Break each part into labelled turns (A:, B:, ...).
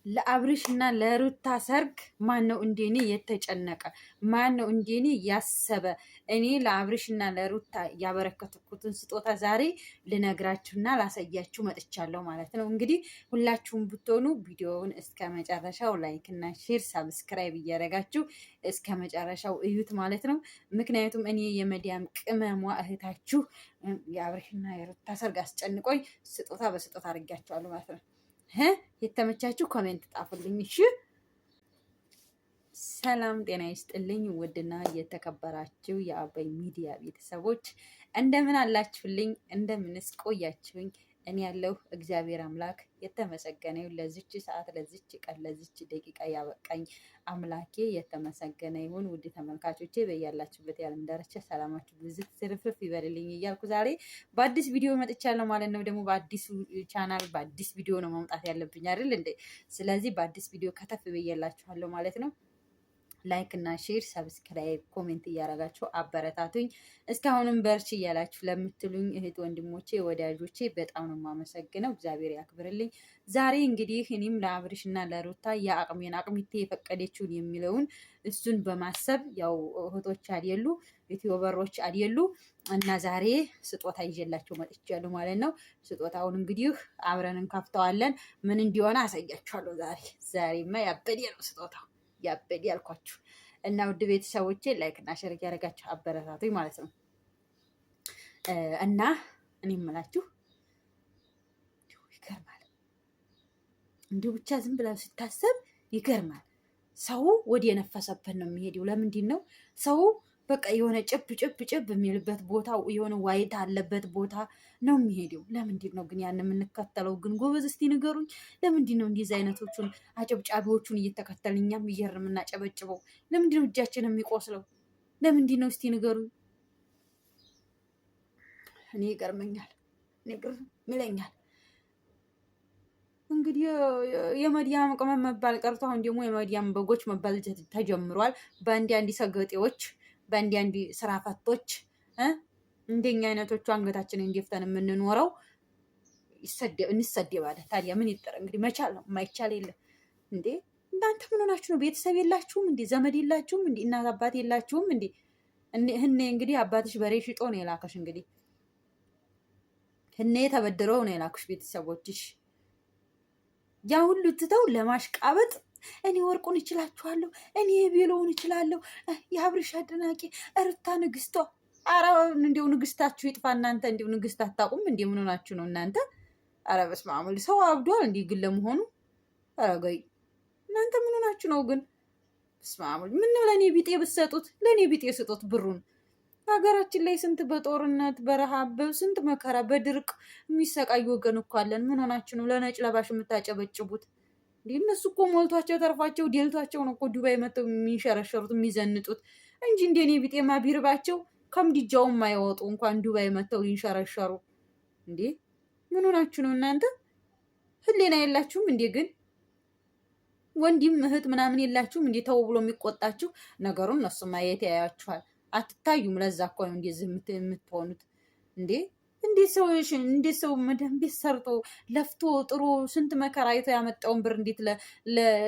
A: ለአብርሽና ለሩታ ሰርግ ማን ነው እንደኔ የተጨነቀ? ማን ነው እንደኔ ያሰበ? እኔ ለአብርሽና ለሩታ ያበረከትኩትን ስጦታ ዛሬ ልነግራችሁና ላሳያችሁ መጥቻለሁ ማለት ነው። እንግዲህ ሁላችሁም ብትሆኑ ቪዲዮውን እስከ መጨረሻው ላይክ እና ሼር፣ ሰብስክራይብ እያደረጋችሁ እስከ መጨረሻው እዩት ማለት ነው። ምክንያቱም እኔ የመዲያም ቅመሟ እህታችሁ የአብርሽና የሩታ ሰርግ አስጨንቆኝ ስጦታ በስጦታ አድርጊያቸዋለሁ ማለት ነው። የተመቻችሁ ኮሜንት ጣፉልኝ። እሺ፣ ሰላም ጤና ይስጥልኝ። ውድና የተከበራችሁ የአባይ ሚዲያ ቤተሰቦች እንደምን አላችሁልኝ? እንደምንስ ቆያችሁኝ? እኔ ያለው እግዚአብሔር አምላክ የተመሰገነ ይሁን። ለዚች ሰዓት፣ ለዚች ቀን፣ ለዚች ደቂቃ ያበቃኝ አምላኬ የተመሰገነ ይሁን። ውድ ተመልካቾቼ በያላችሁበት የዓለም ዳርቻ ሰላማችሁ ብዝት ትርፍርፍ ይበልልኝ እያልኩ ዛሬ በአዲስ ቪዲዮ መጥቻለሁ ማለት ነው። ደግሞ በአዲሱ ቻናል በአዲስ ቪዲዮ ነው መምጣት ያለብኝ አይደል እንዴ? ስለዚህ በአዲስ ቪዲዮ ከተፍ ብዬላችኋለሁ ማለት ነው። ላይክ እና ሼር ሰብስክራይብ ኮሜንት እያደረጋችሁ አበረታቱኝ። እስካሁንም በርቺ እያላችሁ ለምትሉኝ እህት ወንድሞቼ ወዳጆቼ በጣም ነው የማመሰግነው። እግዚአብሔር ያክብርልኝ። ዛሬ እንግዲህ እኔም ለአብርሽ እና ለሩታ የአቅሜን አቅሚቴ የፈቀደችውን የሚለውን እሱን በማሰብ ያው እህቶች አልየሉ ዩቲዩበሮች አልየሉ እና ዛሬ ስጦታ ይዤላቸው መጥቻለሁ ማለት ነው። ስጦታውን እንግዲህ አብረን እንከፍተዋለን። ምን እንዲሆነ አሳያችኋለሁ። ዛሬማ ያበደ ነው ስጦታው ያበድ ያልኳችሁ እና ውድ ቤተሰቦቼ ላይክ እና ሼር ያደረጋችሁ አበረታቱኝ ማለት ነው። እና እኔ የምላችሁ ይገርማል፣ እንዲሁ ብቻ ዝም ብላ ስታሰብ ይገርማል። ሰው ወደ የነፈሰበት ነው የሚሄደው። ለምንድን ነው ሰው በቃ የሆነ ጭብ የሚልበት ቦታ የሆነ ዋይታ አለበት ቦታ ነው የሚሄደው? ለምንድን ነው ግን ያን የምንከተለው? ግን ጎበዝ እስቲ ንገሩኝ። ለምንድን ነው እንደዚህ አይነቶቹን አጨብጫቢዎቹን እየተከተልን እኛም እየር የምናጨበጭበው? ለምንድን ነው እጃችን የሚቆስለው? ለምንድን ነው እስቲ ንገሩኝ። እኔ ይገርመኛል፣ እኔ ግርም ይለኛል። እንግዲህ የመዲያም ቅመም መባል ቀርቶ አሁን ደግሞ የመዲያም በጎች መባል ተጀምሯል። በአንድ ሰገጤዎች በአንድ ስራ ፈቶች እንደኛ አይነቶቹ አንገታችንን እንዲፍተን የምንኖረው እንሰደባለን። ታዲያ ምን ይጠረ እንግዲህ መቻል ነው፣ የማይቻል የለም እንዴ። እናንተ ምን ሆናችሁ ነው? ቤተሰብ የላችሁም እንዴ? ዘመድ የላችሁም እንዴ? እናት አባት የላችሁም እንዴ? ህኔ እንግዲህ አባትሽ በሬ ሽጦ ነው የላከሽ። እንግዲህ ህኔ ተበድረው ነው የላኩሽ ቤተሰቦችሽ። ያ ሁሉ ትተው ለማሽቃበጥ እኔ ወርቁን እችላችኋለሁ፣ እኔ ቤሎውን እችላለሁ፣ የአብርሽ አድናቂ ሩታ ንግስቷ። አረ እንዲው ንግስታችሁ ይጥፋ እናንተ። እንዲው ንግስት አታውቁም እንዴ? ምን ሆናችሁ ነው እናንተ? አረ በስመ አብ ሰው አብዷል እንዴ ግን ለመሆኑ? አረ ገይ እናንተ ምን ሆናችሁ ነው ግን? በስመ አብ ምን ነው ለኔ ቢጤ ብትሰጡት፣ ለኔ ቢጤ ስጡት ብሩን። ሀገራችን ላይ ስንት በጦርነት በረሃብ በስንት መከራ በድርቅ የሚሰቃዩ ወገን እኮ አለን። ምን ሆናችሁ ነው ለነጭ ለባሽ የምታጨበጭቡት? እነሱ እኮ ሞልቷቸው ተርፏቸው ዴልቷቸው ነው እኮ ዱባይ መጥተው የሚንሸረሸሩት የሚዘንጡት እንጂ እንደኔ ቢጤማ ቢርባቸው ከምድጃውም የማይወጡ እንኳን ዱባይ መጥተው ሊንሸረሸሩ። እንዴ ምን ሆናችሁ ነው እናንተ? ህሊና የላችሁም እንዴ? ግን ወንድም እህት ምናምን የላችሁም እንዴ? ተው ብሎ የሚቆጣችሁ ነገሩን እነሱ ማየት ያያችኋል። አትታዩም። ለዛ እኮ ነው እንደዚህ የምትሆኑት እንዴ። እንዴት ሰው መደም ቤት ሰርቶ ለፍቶ ጥሩ ስንት መከራ አይቶ ያመጣውን ብር እንዴት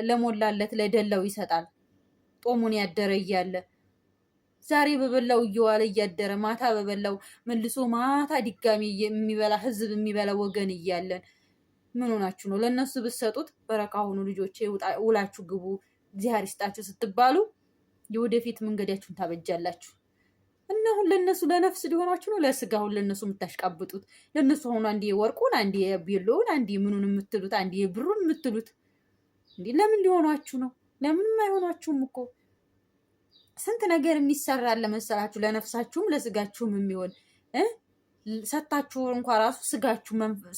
A: ለሞላለት ለደላው ይሰጣል? ጦሙን ያደረ እያለ ዛሬ በበላው እየዋለ እያደረ ማታ በበላው መልሶ ማታ ድጋሚ የሚበላ ህዝብ የሚበላ ወገን እያለን ምን ሆናችሁ ነው? ለእነሱ ብትሰጡት በረካ ሆኑ ልጆቼ፣ ውላችሁ ግቡ፣ እግዚአብሔር ይስጣችሁ ስትባሉ የወደፊት መንገዳችሁን ታበጃላችሁ። እና አሁን ለነሱ ለነፍስ ሊሆናችሁ ነው ለስጋ አሁን ለነሱ የምታሽቃብጡት? ለነሱ አሁን አንዴ ወርቁን አንዴ ቤሎውን አንዴ ምኑን የምትሉት አንዴ ብሩን የምትሉት እንዴ? ለምን ሊሆናችሁ ነው? ለምንም አይሆናችሁም እኮ ስንት ነገር የሚሰራል መሰላችሁ? ለነፍሳችሁም ለስጋችሁም የሚሆን ሰታችሁ እንኳ ራሱ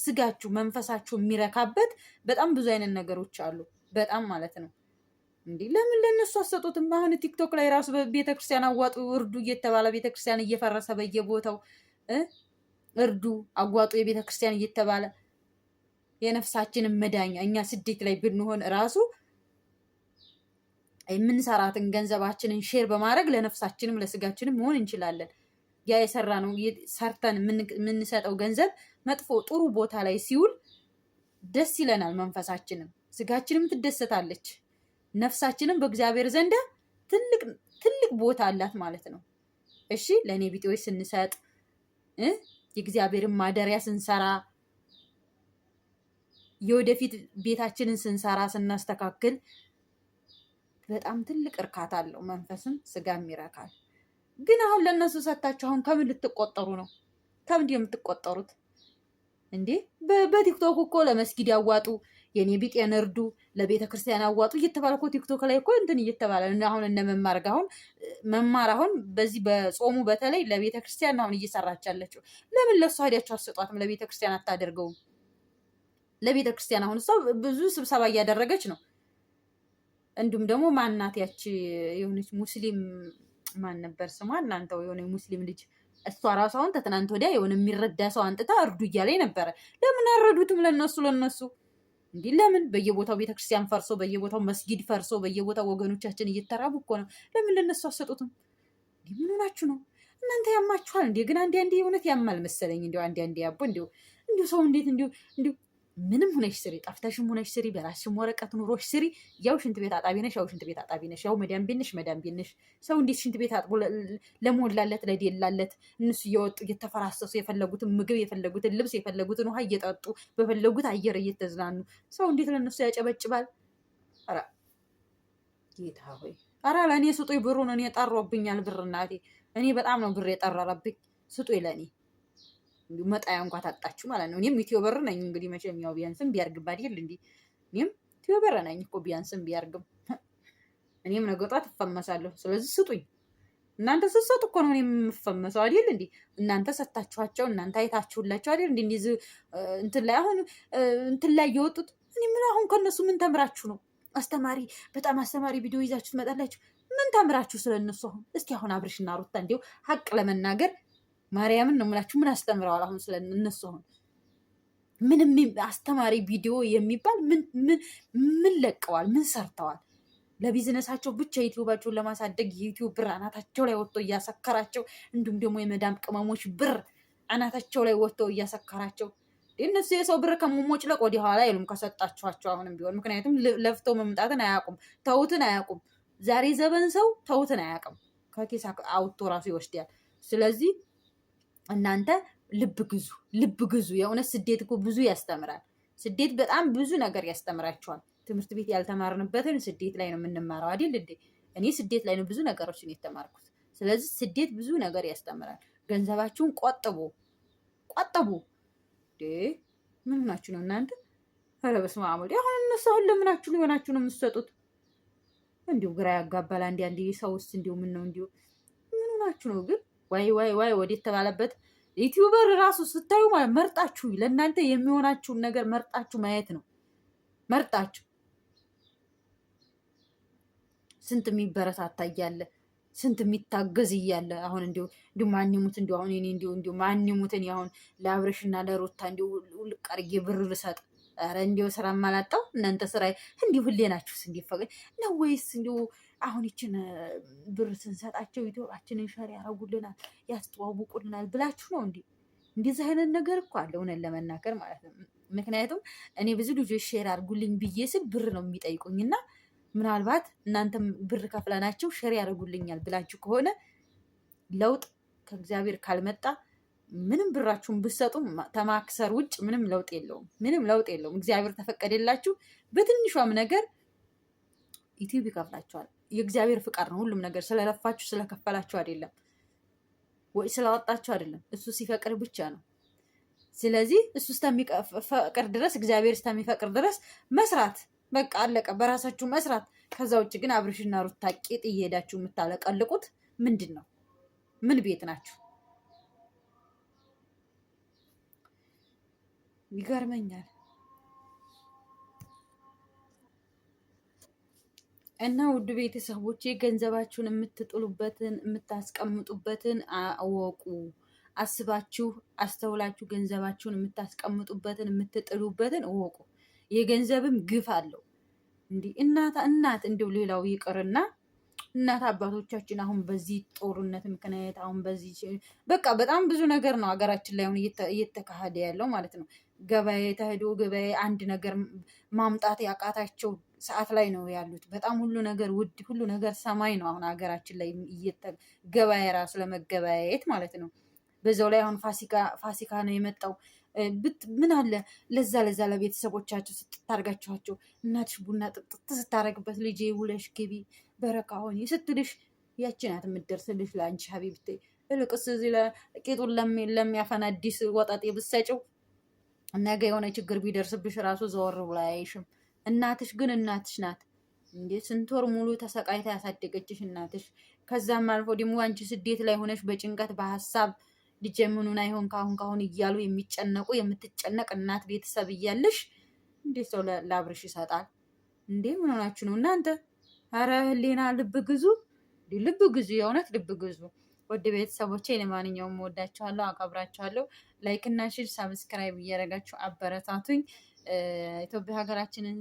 A: ስጋችሁ መንፈሳችሁ የሚረካበት በጣም ብዙ አይነት ነገሮች አሉ። በጣም ማለት ነው። እንዴ ለምን ለነሱ አሰጡትም? አሁን ቲክቶክ ላይ ራሱ በቤተክርስቲያን አዋጡ እርዱ እየተባለ ቤተክርስቲያን እየፈረሰ በየቦታው እርዱ አዋጡ የቤተክርስቲያን እየተባለ የነፍሳችንን መዳኛ እኛ ስደት ላይ ብንሆን ራሱ የምንሰራትን ገንዘባችንን ሼር በማድረግ ለነፍሳችንም ለስጋችንም መሆን እንችላለን። ያ የሰራ ነው ሰርተን የምንሰጠው ገንዘብ መጥፎ ጥሩ ቦታ ላይ ሲውል ደስ ይለናል መንፈሳችንም። ስጋችንም ትደሰታለች፣ ነፍሳችንም በእግዚአብሔር ዘንድ ትልቅ ትልቅ ቦታ አላት ማለት ነው። እሺ ለእኔ ቢጤዎች ስንሰጥ የእግዚአብሔርን ማደሪያ ስንሰራ የወደፊት ቤታችንን ስንሰራ ስናስተካክል በጣም ትልቅ እርካታ አለው። መንፈስም ስጋም ይረካል። ግን አሁን ለእነሱ ሰታችሁ አሁን ከምን ልትቆጠሩ ነው? ከምንድን የምትቆጠሩት እንዴ? በቲክቶክ እኮ ለመስጊድ ያዋጡ፣ የኔ ቢጤን እርዱ፣ ለቤተ ክርስቲያን አዋጡ እየተባለ እኮ ቲክቶክ ላይ እኮ እንትን እየተባለ አሁን እነ መማር አሁን በዚህ በጾሙ በተለይ ለቤተ ክርስቲያን አሁን እየሰራች ያለችው ለምን ለእሱ ሄዳችሁ አሰጧትም? ለቤተ ክርስቲያን አታደርገውም? ለቤተ ክርስቲያን አሁን እሷ ብዙ ስብሰባ እያደረገች ነው። እንዲሁም ደግሞ ማናት ያቺ የሆነች ሙስሊም ማን ነበር ስሟ? እናንተው የሆነ ሙስሊም ልጅ እሷ ራሱ አሁን ተትናንት ወዲያ የሆነ የሚረዳ ሰው አንጥታ እርዱ እያለኝ ነበረ። ለምን አረዱትም? ለነሱ እንዲህ ለምን በየቦታው ቤተክርስቲያን ፈርሶ በየቦታው መስጊድ ፈርሶ በየቦታው ወገኖቻችን እየተራቡ እኮ ነው። ለምን ለነሱ አሰጡትም? እንዲህ ምን ሆናችሁ ነው እናንተ? ያማችኋል እንዴ? ግን አንዴ እውነት ያማል መሰለኝ። እንዲሁ አንዴ ያቦ እንዲሁ ሰው እንዴት እንዲሁ ምንም ሆነሽ ስሪ፣ ጠፍተሽም ሆነሽ ስሪ፣ በራስሽም ወረቀት ኑሮሽ ስሪ። ያው ሽንት ቤት አጣቢ ነሽ፣ ያው ሽንት ቤት አጣቢ ነሽ፣ ያው መዳም ቤት ነሽ። ሰው እንዴት ሽንት ቤት አጥቦ ለሞላለት ለዴላለት እነሱ እየወጡ እየተፈራሰሱ የፈለጉትን ምግብ የፈለጉትን ልብስ የፈለጉትን ውሃ እየጠጡ በፈለጉት አየር እየተዝናኑ ሰው እንዴት ለነሱ ያጨበጭባል? ኧረ ጌታ ሆይ፣ ኧረ ለእኔ ስጡኝ ብሩን። እኔ ጠሮብኛል ብር እናቴ። እኔ በጣም ነው ብር የጠረረብኝ። ስጡኝ ለእኔ መጣያ እንኳ ታጣችሁ ማለት ነው። እኔም ዩቲዩበር ነኝ እንግዲህ መቼም ያው ቢያንስም ቢያርግም አይደል እንዴ? እኔም ዩቲዩበር ነኝ እኮ ቢያንስም ቢያርግም እኔም ነገ ጧት እፈመሳለሁ። ስለዚህ ስጡኝ። እናንተ ስትሰጡ እኮ ነው እኔም የምፈመሰው አይደል እንዴ? እናንተ ሰታችኋቸው፣ እናንተ አይታችሁላቸው አይደል እንዴ? እንዲህ እንትን ላይ አሁን እንትን ላይ እየወጡት እኔ ምን አሁን ከነሱ ምን ተምራችሁ ነው? በጣም አስተማሪ ቪዲዮ ይዛችሁ ትመጣላችሁ። ምን ተምራችሁ ስለነሱ? አሁን እስኪ አሁን አብርሽና ሩታ እንዲሁ ሀቅ ለመናገር ማርያምን ነው የምላችሁ። ምን አስተምረዋል አሁን ስለ እነሱ? አሁን ምንም አስተማሪ ቪዲዮ የሚባል ምን ለቀዋል? ምን ሰርተዋል? ለቢዝነሳቸው ብቻ ዩቲዩባቸውን ለማሳደግ የዩቲዩብ ብር አናታቸው ላይ ወጥቶ እያሰከራቸው፣ እንዲሁም ደግሞ የመዳም ቅመሞች ብር አናታቸው ላይ ወጥቶ እያሰከራቸው። እነሱ የሰው ብር ከመሞጭለቅ ወደ ኋላ አይሉም ከሰጣችኋቸው አሁንም ቢሆን። ምክንያቱም ለፍተው መምጣትን አያውቁም፣ ተውትን አያውቁም። ዛሬ ዘበን ሰው ተውትን አያውቅም፣ ከኬስ አውጥቶ ራሱ ይወስዳል። ስለዚህ እናንተ ልብ ግዙ። የእውነት ስደት እኮ ብዙ ያስተምራል። ስደት በጣም ብዙ ነገር ያስተምራችኋል። ትምህርት ቤት ያልተማርንበትን ስደት ላይ ነው የምንማረው አይደል እንዴ? እኔ ስደት ላይ ነው ብዙ ነገሮችን የተማርኩት። ስለዚህ ስደት ብዙ ነገር ያስተምራል። ገንዘባችሁን ቆጥቡ። ምን ናችሁ ነው እናንተ? ኧረ በስመ አብ። አሁን እነሱ አሁን ለምናችሁ ሊሆናችሁ ነው የምትሰጡት? እንዲሁ ግራ ያጋባል። አንዴ ሰውስ እንዲሁ ምን ነው እንዲሁ ምን ናችሁ ነው ግን? ዋይ ወዴት ተባለበት። ዩቲዩበር ራሱ ስታዩ ማለት መርጣችሁ ለእናንተ የሚሆናችሁን ነገር መርጣችሁ ማየት ነው። መርጣችሁ ስንት የሚበረታታ እያለ ስንት የሚታገዝ እያለ አሁን እንዲሁ ማንሙት እንዲሁ አሁን እኔ እንዲሁ ማንሙትን አሁን ለአብረሽና ለሩታ እንዲሁ ልቀርጌ ብር ልሰጥ? ኧረ እንዲሁ ስራ ማላጣው እናንተ ስራ እንዲሁ ሁሌ ናችሁስ? እንዲፈቀድ ነው ወይስ እንዲሁ አሁን ይችን ብር ስንሰጣቸው ዩቲዩባችንን ሸር ያደርጉልናል ያስተዋውቁልናል ብላችሁ ነው እንዲ? እንደዚህ አይነት ነገር እኮ አለ እውነት ለመናገር ማለት ነው። ምክንያቱም እኔ ብዙ ልጆች ሼር አድርጉልኝ ብዬ ስል ብር ነው የሚጠይቁኝና ምናልባት እናንተም ብር ከፍለናቸው ሼር ያደርጉልኛል ብላችሁ ከሆነ ለውጥ ከእግዚአብሔር ካልመጣ ምንም ብራችሁን ብትሰጡ ተማክሰር ውጭ ምንም ለውጥ የለውም። እግዚአብሔር ተፈቀደላችሁ በትንሿም ነገር ዩቲዩብ ይከፍላችኋል። የእግዚአብሔር ፍቃድ ነው ሁሉም ነገር። ስለለፋችሁ ስለከፈላችሁ አይደለም ወይ ስላወጣችሁ አይደለም። እሱ ሲፈቅድ ብቻ ነው። ስለዚህ እሱ እስከሚፈቅድ ድረስ እግዚአብሔር እስከሚፈቅድ ድረስ መስራት በቃ አለቀ። በራሳችሁ መስራት። ከዛ ውጭ ግን አብርሽና ሩታ ቄጥ እየሄዳችሁ የምታለቀልቁት ምንድን ነው? ምን ቤት ናችሁ? ይገርመኛል። እና ውድ ቤተሰቦቼ ገንዘባችሁን የምትጥሉበትን የምታስቀምጡበትን አወቁ። አስባችሁ አስተውላችሁ ገንዘባችሁን የምታስቀምጡበትን የምትጥሉበትን እወቁ። የገንዘብም ግፍ አለው። እንዲህ እናት እንዲሁ ሌላው ይቅርና እናት አባቶቻችን አሁን በዚህ ጦርነት ምክንያት አሁን በዚህ በቃ በጣም ብዙ ነገር ነው ሀገራችን ላይ አሁን እየተካሄደ ያለው ማለት ነው። ገበያ ተሄዶ ገበያ አንድ ነገር ማምጣት ያቃታቸው ሰዓት ላይ ነው ያሉት። በጣም ሁሉ ነገር ውድ፣ ሁሉ ነገር ሰማይ ነው አሁን ሀገራችን ላይ ገበያ ራሱ ለመገበያየት ማለት ነው። በዛው ላይ አሁን ፋሲካ ነው የመጣው። ምን አለ ለዛ ለቤተሰቦቻቸው ስትታርጋችኋቸው እናትሽ ቡና ጥጥት ስታረግበት ልጄ ውለሽ ግቢ በረካ ሆኒ ስትልሽ ያቺ ናት የምትደርስልሽ ለአንቺ ሀቢብቴ። እልቅስ እዚህ ለቂጡን ለሚያፈናዲስ ወጠጤ ብትሰጪው ነገ የሆነ ችግር ቢደርስብሽ ራሱ ዘወር ብላ አያይሽም። እናትሽ ግን እናትሽ ናት እንዴ! ስንት ወር ሙሉ ተሰቃይታ ያሳደገችሽ እናትሽ። ከዛም አልፎ ደግሞ አንቺ ስደት ላይ ሆነሽ በጭንቀት በሀሳብ ልጄ ምኑን አይሆን ካሁን እያሉ የሚጨነቁ የምትጨነቅ እናት ቤተሰብ እያለሽ እንዴት ሰው ለአብርሽ ይሰጣል እንዴ? ምን ሆናችሁ ነው እናንተ? አረ ህሊና ልብ ግዙ፣ ልብ ግዙ፣ የእውነት ልብ ግዙ። ወደ ቤተሰቦቼ ለማንኛውም ወዳችኋለሁ፣ አከብራችኋለሁ። ላይክ እና ሼር ሳብስክራይብ እያደረጋችሁ አበረታቱኝ። ኢትዮጵያ ሀገራችንን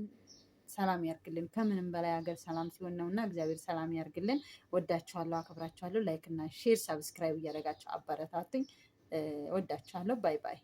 A: ሰላም ያርግልን። ከምንም በላይ ሀገር ሰላም ሲሆን ነውና እግዚአብሔር ሰላም ያርግልን። ወዳችኋለሁ፣ አከብራችኋለሁ። ላይክ እና ሼር ሳብስክራይብ እያደረጋችሁ አበረታቱኝ። ወዳችኋለሁ። ባይ ባይ።